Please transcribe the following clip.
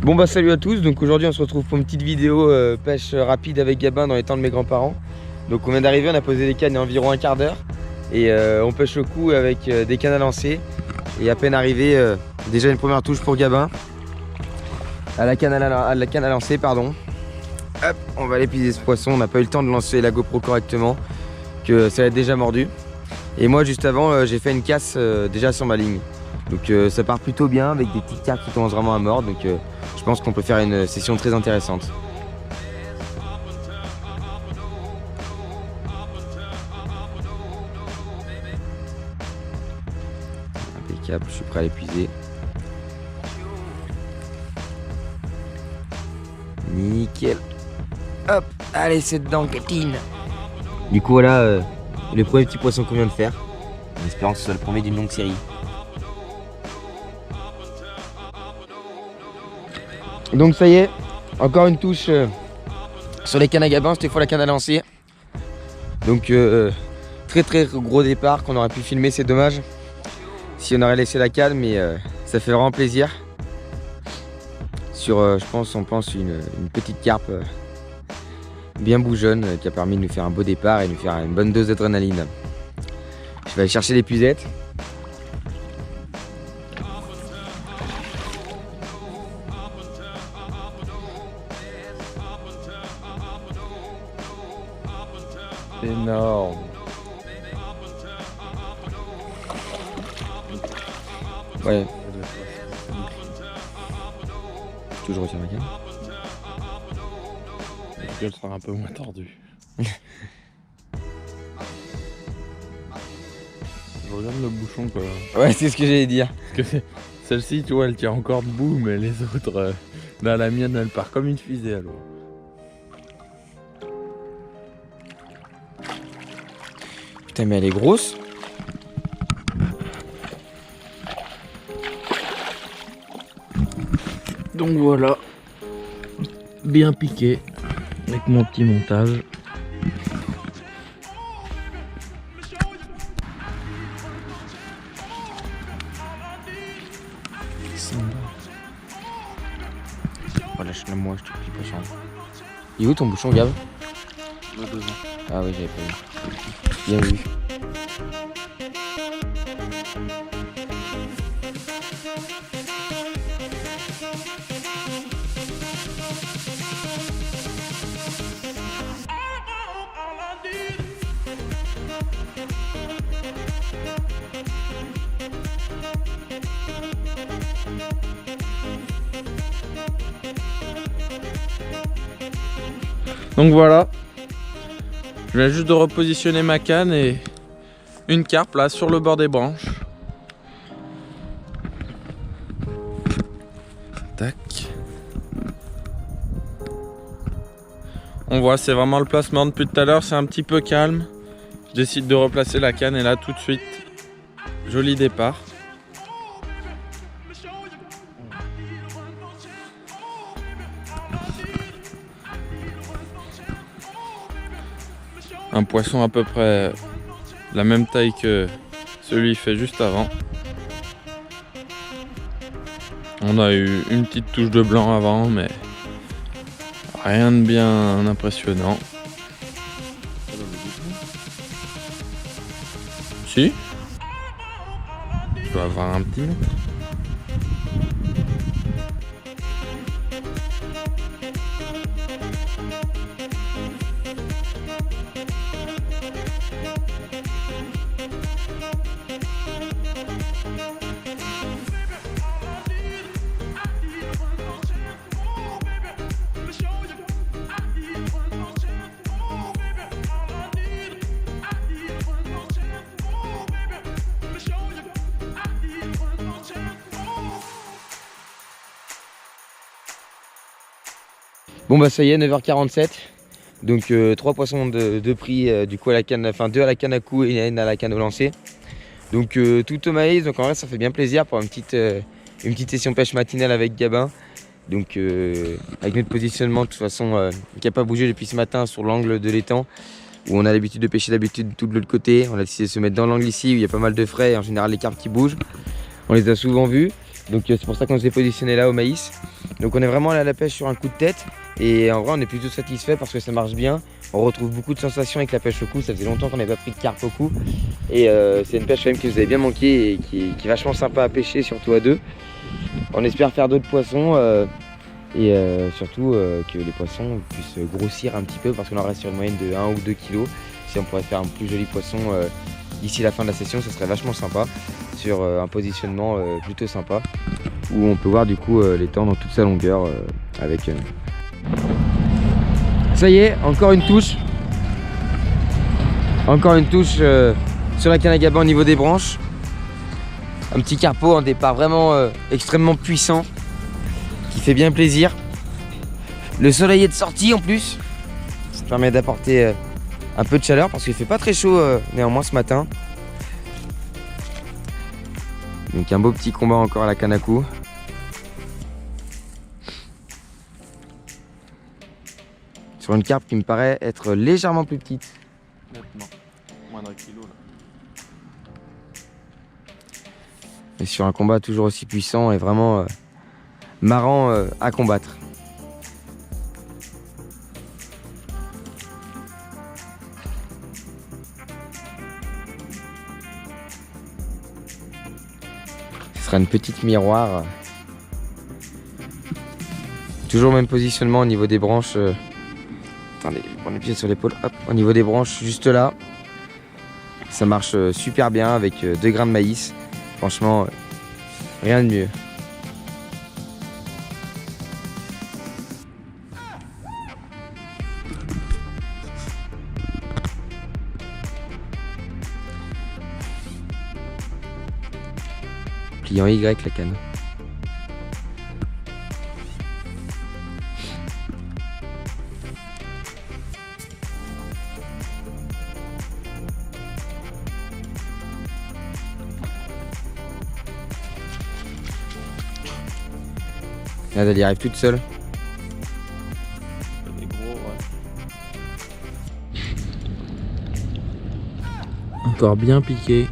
Bon bah salut à tous, donc aujourd'hui on se retrouve pour une petite vidéo pêche rapide avec Gabin dans les temps de mes grands-parents. Donc on vient d'arriver, on a posé les cannes il y a environ un quart d'heure et on pêche au coup avec des cannes à lancer. Et à peine arrivé, déjà une première touche pour Gabin à la canne à lancer, pardon. Hop, on va aller piser ce poisson, on n'a pas eu le temps de lancer la GoPro correctement, que ça l'a déjà mordu. Et moi juste avant j'ai fait une casse déjà sur ma ligne. Donc ça part plutôt bien avec des petites carpes qui commencent vraiment à mordre. Donc je pense qu'on peut faire une session très intéressante. Impeccable, je suis prêt à l'épuiser. Nickel. Hop, allez c'est dedans Catine. Du coup voilà le premier petit poisson qu'on vient de faire. En espérant que ce soit le premier d'une longue série. Donc ça y est, encore une touche sur les cannes à Gabin, cette fois la canne à lancer. Donc très gros départ qu'on aurait pu filmer, c'est dommage si on aurait laissé la canne, mais ça fait vraiment plaisir. Sur on pense une petite carpe bien bougeonne qui a permis de nous faire un beau départ et de nous faire une bonne dose d'adrénaline. Je vais aller chercher l'épuisette. Énorme. Ouais. Toujours retirer ma canne. La gueule sera un peu moins tordue. Je regarde le bouchon quoi. Ouais, c'est ce que j'allais dire. Parce que celle-ci, tu vois, elle tient encore debout, mais les autres, là, la mienne, elle part comme une fusée à l'eau. Putain, mais elle est grosse. Donc voilà, bien piqué avec mon petit montage. Oh, lâche-le moi, je te prie, poisson. Il est où ton bouchon, Gab? Ah oui, j'avais pas vu. Bien vu. Donc voilà, je viens juste de repositionner ma canne et une carpe là sur le bord des branches. Tac. On voit, c'est vraiment le placement depuis tout à l'heure, c'est un petit peu calme. Je décide de replacer la canne et là tout de suite, joli départ. Un poisson à peu près la même taille que celui fait juste avant. On a eu une petite touche de blanc avant, mais rien de bien impressionnant. Si, je dois avoir un petit mètre. Bon bah ça y est, 9h47. Donc 3 poissons de prix du coup à la canne, enfin 2 à la canne à coup et 1 à la canne au lancer. Donc tout au maïs, donc en vrai ça fait bien plaisir pour une petite session pêche matinale avec Gabin. Donc avec notre positionnement de toute façon qui n'a pas bougé depuis ce matin sur l'angle de l'étang où on a l'habitude de pêcher d'habitude tout de l'autre côté. On a décidé de se mettre dans l'angle ici où il y a pas mal de frais et en général les carpes qui bougent. On les a souvent vus. Donc c'est pour ça qu'on s'est positionné là au maïs. Donc on est vraiment allé à la pêche sur un coup de tête. Et en vrai on est plutôt satisfait parce que ça marche bien. On retrouve beaucoup de sensations avec la pêche au cou. Ça faisait longtemps qu'on n'avait pas pris de carpe au cou. Et c'est une pêche quand même qui nous avait bien manqué et qui est vachement sympa à pêcher, surtout à deux. On espère faire d'autres poissons et surtout que les poissons puissent grossir un petit peu parce qu'on en reste sur une moyenne de 1 ou 2 kg. Si on pourrait faire un plus joli poisson d'ici la fin de la session, ça serait vachement sympa sur un positionnement plutôt sympa où on peut voir du coup l'étang dans toute sa longueur avec... Ça y est, encore une touche. Encore une touche sur la canne à Gabin au niveau des branches. Un petit carpeau en départ vraiment extrêmement puissant qui fait bien plaisir. Le soleil est de sortie en plus. Ça permet d'apporter un peu de chaleur parce qu'il fait pas très chaud néanmoins ce matin. Donc un beau petit combat encore à la canne à cou. Sur une carpe qui me paraît être légèrement plus petite. Nettement. Moins d'un kilo là. Et sur un combat toujours aussi puissant et vraiment marrant à combattre. Ce sera une petite miroir. Toujours le même positionnement au niveau des branches. Attendez, je prends les pieds sur l'épaule. Hop, au niveau des branches, juste là. Ça marche super bien avec 2 grains de maïs. Franchement, rien de mieux. Pliant Y la canne. Là, elle y arrive toute seule. Des gros, ouais. Encore bien piqué.